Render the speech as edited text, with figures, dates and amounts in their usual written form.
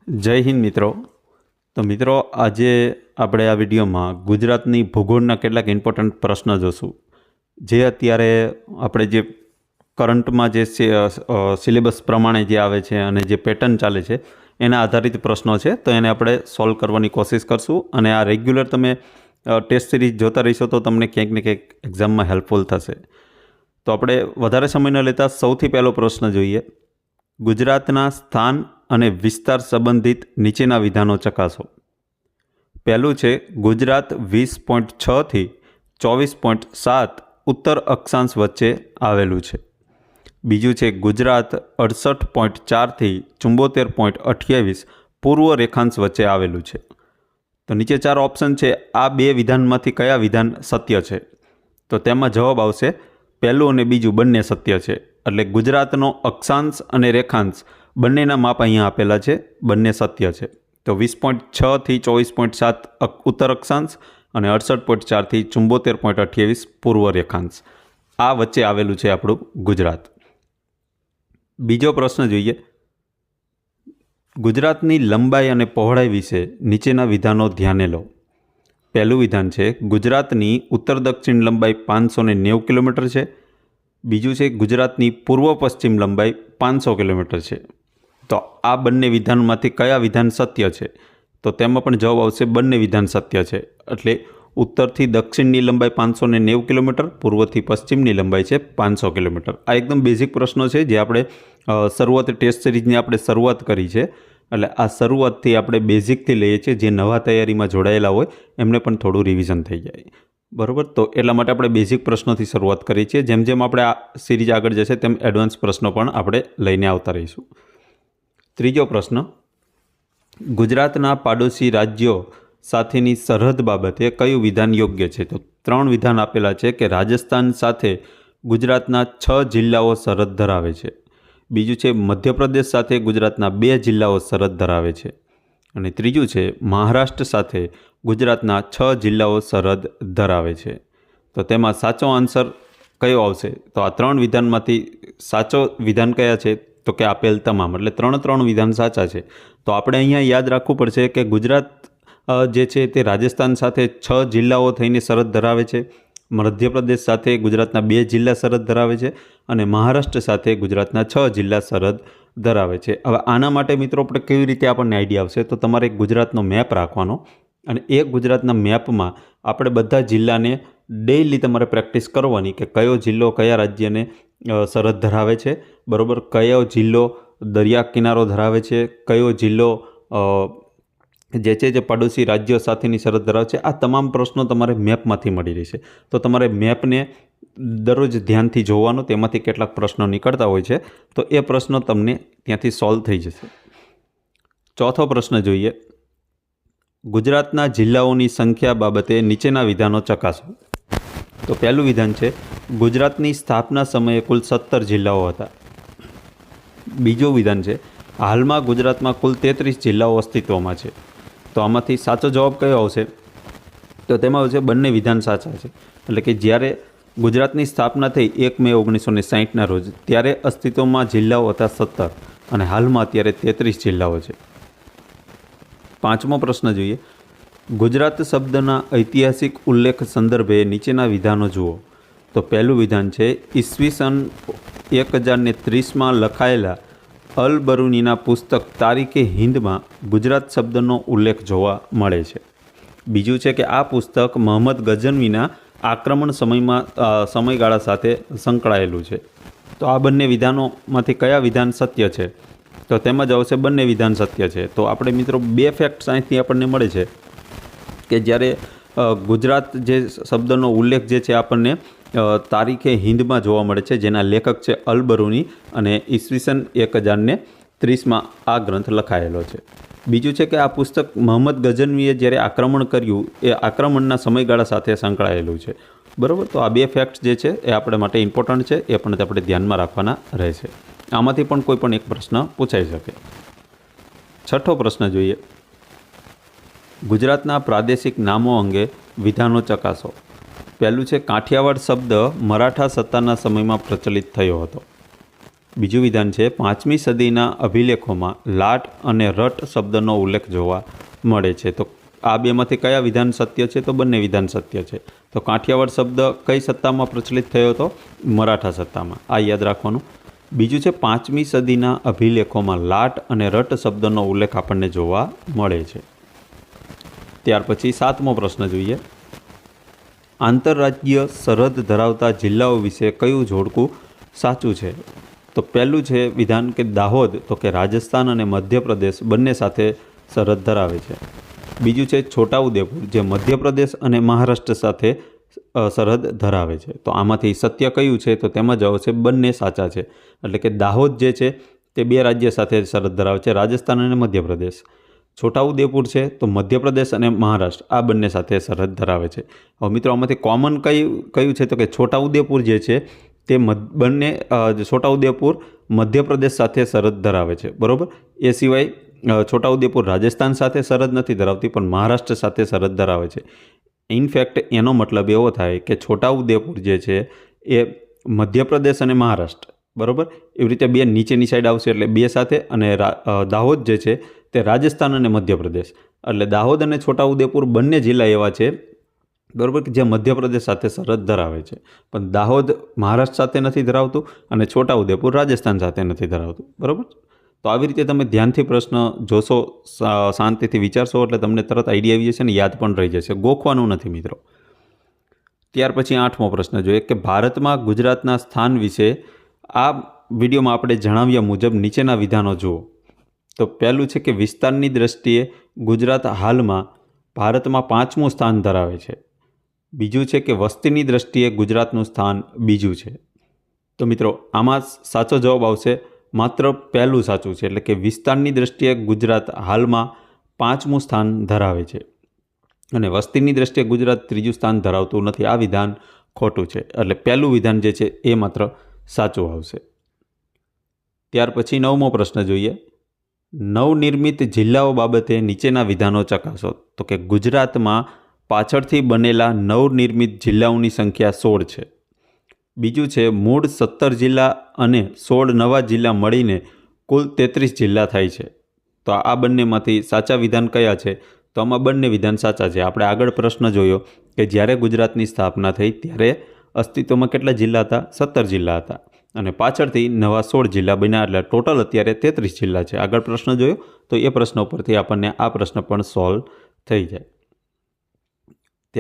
જય હિન્દ મિત્રો. તો મિત્રો, આજે આપણે આ વિડીયોમાં ગુજરાતની ભૂગોળના કેટલાક ઇમ્પોર્ટન્ટ પ્રશ્ન જોશું, જે અત્યારે આપણે જે કરંટમાં જે સિલેબસ પ્રમાણે જે આવે છે અને જે પેટર્ન ચાલે છે એના આધારિત પ્રશ્નો છે. તો એને આપણે સોલ્વ કરવાની કોશિશ કરશું અને આ રેગ્યુલર તમે ટેસ્ટ સિરીઝ જોતા રહીશો તો તમને ક્યાંક ને ક્યાંક એક્ઝામમાં હેલ્પફુલ થશે. તો આપણે વધારે સમય ન લેતા સૌથી પહેલો પ્રશ્ન જોઈએ. ગુજરાતના સ્થાન અને વિસ્તાર સંબંધિત નીચેના વિધાનો ચકાસો. પહેલું છે, ગુજરાત 20.6થી 24.7 ઉત્તર અક્ષાંશ વચ્ચે આવેલું છે. બીજું છે, ગુજરાત 68.4થી 74.28 પૂર્વ રેખાંશ વચ્ચે આવેલું છે. તો નીચે 4 ઓપ્શન છે. આ બે વિધાનમાંથી કયા વિધાન સત્ય છે? તો તેમાં જવાબ આવશે પહેલું અને બીજું બંને સત્ય છે. એટલે ગુજરાતનો અક્ષાંશ અને રેખાંશ બંનેના માપ અહીંયા આપેલા છે, બંને સત્ય છે. તો 20.6થી 24.7 ઉત્તર અક્ષાંશ અને 68.4થી 74.28 પૂર્વ રેખાંશ, આ વચ્ચે આવેલું છે આપણું ગુજરાત. બીજો પ્રશ્ન જોઈએ. ગુજરાતની લંબાઈ અને પહોળાઈ વિશે નીચેના વિધાનો ધ્યાને લો. પહેલું વિધાન છે, ગુજરાતની ઉત્તર દક્ષિણ લંબાઈ 590 કિલોમીટર છે. બીજું છે, ગુજરાતની પૂર્વ પશ્ચિમ લંબાઈ 500 કિલોમીટર છે. તો આ બંને વિધાનમાંથી કયા વિધાન સત્ય છે? તો તેમાં પણ જવાબ આવશે બંને વિધાન સત્ય છે. એટલે ઉત્તરથી દક્ષિણની લંબાઈ 590 કિલોમીટર, પૂર્વથી પશ્ચિમની લંબાઈ છે 500 કિલોમીટર. આ એકદમ બેઝિક પ્રશ્નો છે જે આપણે ટેસ્ટ સિરીઝની આપણે શરૂઆત કરી છે. એટલે આ શરૂઆતથી આપણે બેઝિકથી લઈએ છીએ, જે નવા તૈયારીમાં જોડાયેલા હોય એમને પણ થોડું રિવિઝન થઈ જાય. બરાબર. તો એટલા માટે આપણે બેઝિક પ્રશ્નોથી શરૂઆત કરી છે. જેમ જેમ આપણે આ સિરીઝ આગળ જશે તેમ એડવાન્સ પ્રશ્નો પણ આપણે લઈને આવતા રહીશું. ત્રીજો પ્રશ્ન, ગુજરાતના પાડોશી રાજ્યો સાથેની સરહદ બાબતે કયું વિધાન યોગ્ય છે? તો 3 વિધાન આપેલા છે કે રાજસ્થાન સાથે ગુજરાતના 6 જિલ્લાઓ સરહદ ધરાવે છે. બીજું છે, મધ્યપ્રદેશ સાથે ગુજરાતના 2 જિલ્લાઓ સરહદ ધરાવે છે. અને ત્રીજું છે, મહારાષ્ટ્ર સાથે ગુજરાતના 6 જિલ્લાઓ સરહદ ધરાવે છે. તો તેમાં સાચો આન્સર કયો આવશે? તો આ 3 વિધાનમાંથી સાચો વિધાન કયા છે? તો કે આપેલ તમામ. એટલે 3 વિધાન સાચા છે. તો આપણે અહીંયા યાદ રાખવું પડશે કે ગુજરાત જે છે તે રાજસ્થાન સાથે 6 જિલ્લાઓ થઈને સરહદ ધરાવે છે, મધ્યપ્રદેશ સાથે ગુજરાતના 2 જિલ્લા સરહદ ધરાવે છે અને મહારાષ્ટ્ર સાથે ગુજરાતના 6 જિલ્લા સરહદ ધરાવે છે. હવે આના માટે મિત્રો આપણે કેવી રીતે આપણને આઈડિયા આવશે? તો તમારે એક ગુજરાતનો મેપ રાખવાનો અને એ ગુજરાતના મેપમાં આપણે બધા જિલ્લાને ડેઇલી તમારે પ્રેક્ટિસ કરવાની કે કયો જિલ્લો કયા રાજ્યને સરહદ ધરાવે છે, બરાબર, કયો જિલ્લો દરિયા કિનારો ધરાવે છે, કયો જિલ્લો જે છે જે પડોશી રાજ્યો સાથેની સરહદ ધરાવે છે. આ તમામ પ્રશ્નો તમારે મેપમાંથી મળી રહેશે. તો તમારે મેપને દરરોજ ધ્યાનથી જોવાનો, તેમાંથી કેટલાક પ્રશ્નો નીકળતા હોય છે, તો એ પ્રશ્નો તમને ત્યાંથી સોલ્વ થઈ જશે. ચોથો પ્રશ્ન જોઈએ. ગુજરાતના જિલ્લાઓની સંખ્યા બાબતે નીચેના વિધાનો ચકાસો. તો પહેલું વિધાન છે, ગુજરાતની સ્થાપના સમયે કુલ 17 જિલ્લાઓ હતા. બીજું વિધાન છે, હાલમાં ગુજરાતમાં કુલ 33 જિલ્લાઓ અસ્તિત્વમાં છે. તો આમાંથી સાચો જવાબ કયો આવશે? તો તેમાં આવશે બંને વિધાન સાચા છે. એટલે કે જ્યારે ગુજરાતની સ્થાપના થઈ 1 મે 1960ના રોજ, ત્યારે અસ્તિત્વમાં જિલ્લાઓ હતા 17 અને હાલમાં અત્યારે 33 જિલ્લાઓ છે. પાંચમો પ્રશ્ન જોઈએ. ગુજરાત શબ્દના ઐતિહાસિક ઉલ્લેખ સંદર્ભે નીચેના વિધાનો જુઓ. તો પહેલું વિધાન છે, ઈસવીસન 1030માં લખાયેલા અલ બરૂનીના પુસ્તક તારીખે હિન્દમાં ગુજરાત શબ્દનો ઉલ્લેખ જોવા મળે છે. બીજું છે કે આ પુસ્તક મોહમ્મદ ગઝનવીના આક્રમણ સમયગાળા સાથે સંકળાયેલું છે. તો આ બંને વિધાનોમાંથી કયા વિધાન સત્ય છે? તો તેમાં જ આવશે બંને વિધાન સત્ય છે. તો આપણે મિત્રો 2 ફેક્ટ્સ અહીંથી આપણને મળે છે કે જ્યારે ગુજરાત જે શબ્દનો ઉલ્લેખ જે છે આપણને તારીખે હિન્દમાં જોવા મળે છે, જેના લેખક છે અલ બરૂની અને ઈસવીસન 1030માં આ ગ્રંથ લખાયેલો છે. બીજું છે કે આ પુસ્તક મોહમ્મદ ગઝનવીએ જ્યારે આક્રમણ કર્યું એ આક્રમણના સમયગાળા સાથે સંકળાયેલું છે. બરાબર. તો આ 2 ફેક્ટ્સ જે છે એ આપણે માટે ઇમ્પોર્ટન્ટ છે, એ પણ આપણે ધ્યાનમાં રાખવાના રહેશે. આમાંથી પણ કોઈ પણ એક પ્રશ્ન પૂછાઈ શકે. છઠ્ઠો પ્રશ્ન જોઈએ. ગુજરાતના પ્રાદેશિક નામો અંગે વિધાનો ચકાસો. પહેલું છે, કાઠિયાવાડ શબ્દ મરાઠા સત્તાના સમયમાં પ્રચલિત થયો હતો. બીજું વિધાન છે 5મી સદીના અભિલેખોમાં લાટ અને રટ શબ્દનો ઉલ્લેખ જોવા મળે છે. તો આ બેમાંથી કયા વિધાન સત્ય છે? તો બંને વિધાન સત્ય છે. તો કાઠિયાવાડ શબ્દ કઈ સત્તામાં પ્રચલિત થયો હતો? મરાઠા સત્તામાં. આ યાદ રાખવાનું. બીજું છે 5મી સદીના અભિલેખોમાં લાટ અને રટ શબ્દનો ઉલ્લેખ આપણને જોવા મળે છે. ત્યાર પછી 7મો પ્રશ્ન જોઈએ. આંતરરાજ્ય સરહદ ધરાવતા જિલ્લાઓ વિશે કયું જોડકું સાચું છે? તો પહેલું છે વિધાન કે દાહોદ તો કે રાજસ્થાન અને મધ્યપ્રદેશ બંને સાથે સરહદ ધરાવે છે. બીજું છે છોટાઉદેપુર જે મધ્યપ્રદેશ અને મહારાષ્ટ્ર સાથે સરહદ ધરાવે છે. તો આમાંથી સત્ય કયું છે? તો તેમાં જવાબ છે બંને સાચા છે. એટલે કે દાહોદ જે છે તે 2 રાજ્ય સાથે સરહદ ધરાવે છે, રાજસ્થાન અને મધ્યપ્રદેશ. છોટાઉદેપુર છે તો મધ્યપ્રદેશ અને મહારાષ્ટ્ર આ બંને સાથે સરહદ ધરાવે છે. હવે મિત્રો આમાંથી કોમન કયું છે? તો કે છોટાઉદેપુર જે છે તે છોટાઉદેપુર મધ્યપ્રદેશ સાથે સરહદ ધરાવે છે, બરાબર. એ સિવાય છોટાઉદેપુર રાજસ્થાન સાથે સરહદ નથી ધરાવતી પણ મહારાષ્ટ્ર સાથે સરહદ ધરાવે છે. ઇનફેક્ટ એનો મતલબ એવો થાય કે છોટાઉદેપુર જે છે એ મધ્યપ્રદેશ અને મહારાષ્ટ્ર, બરાબર, એવી રીતે 2 નીચેની સાઈડ આવશે એટલે 2 સાથે, અને દાહોદ જે છે તે રાજસ્થાન અને મધ્યપ્રદેશ. એટલે દાહોદ અને છોટાઉદેપુર બંને જિલ્લા એવા છે, બરાબર, કે જે મધ્યપ્રદેશ સાથે સરહદ ધરાવે છે. પણ દાહોદ મહારાષ્ટ્ર સાથે નથી ધરાવતું અને છોટાઉદેપુર રાજસ્થાન સાથે નથી ધરાવતું, બરાબર. તો આવી રીતે તમે ધ્યાનથી પ્રશ્ન જોશો, શાંતિથી વિચારશો એટલે તમને તરત આઈડિયા આવી જશે ને યાદ પણ રહી જશે. ગોખવાનું નથી મિત્રો. ત્યાર પછી 8મો પ્રશ્ન જોઈએ કે ભારતમાં ગુજરાતના સ્થાન વિશે આ વિડીયોમાં આપણે જણાવ્યા મુજબ નીચેના વિધાનો જુઓ. તો પહેલું છે કે વિસ્તારની દ્રષ્ટિએ ગુજરાત હાલમાં ભારતમાં 5મું સ્થાન ધરાવે છે. બીજું છે કે વસ્તીની દ્રષ્ટિએ ગુજરાતનું સ્થાન બીજું છે. તો મિત્રો આમાં સાચો જવાબ આવશે માત્ર પહેલું સાચું છે, એટલે કે વિસ્તારની દ્રષ્ટિએ ગુજરાત હાલમાં 5મું સ્થાન ધરાવે છે અને વસ્તીની દ્રષ્ટિએ ગુજરાત 3જું સ્થાન ધરાવતું નથી. આ વિધાન ખોટું છે, એટલે પહેલું વિધાન જે છે એ માત્ર સાચું આવશે. ત્યાર પછી 9મો પ્રશ્ન જોઈએ. નવનિર્મિત જિલ્લાઓ બાબતે નીચેના વિધાનો ચકાસો. તો કે ગુજરાતમાં પાછળથી બનેલા નવનિર્મિત જિલ્લાઓની સંખ્યા 16 છે. બીજું છે મૂળ 17 જિલ્લા અને 16 નવા જિલ્લા મળીને કુલ 33 જિલ્લા થાય છે. તો આ બંનેમાંથી સાચા વિધાન કયા છે? તો આમાં બંને વિધાન સાચા છે. આપણે આગળ પ્રશ્ન જોયો કે જ્યારે ગુજરાતની સ્થાપના થઈ ત્યારે અસ્તિત્વમાં કેટલા જિલ્લા હતા? 17 જિલ્લા હતા અને પાછળથી નવા 16 જિલ્લા બન્યા, એટલે ટોટલ અત્યારે 33 જિલ્લા છે. આગળ પ્રશ્ન જોયો તો એ પ્રશ્ન ઉપરથી આપણને આ પ્રશ્ન પણ સોલ્વ થઈ જાય.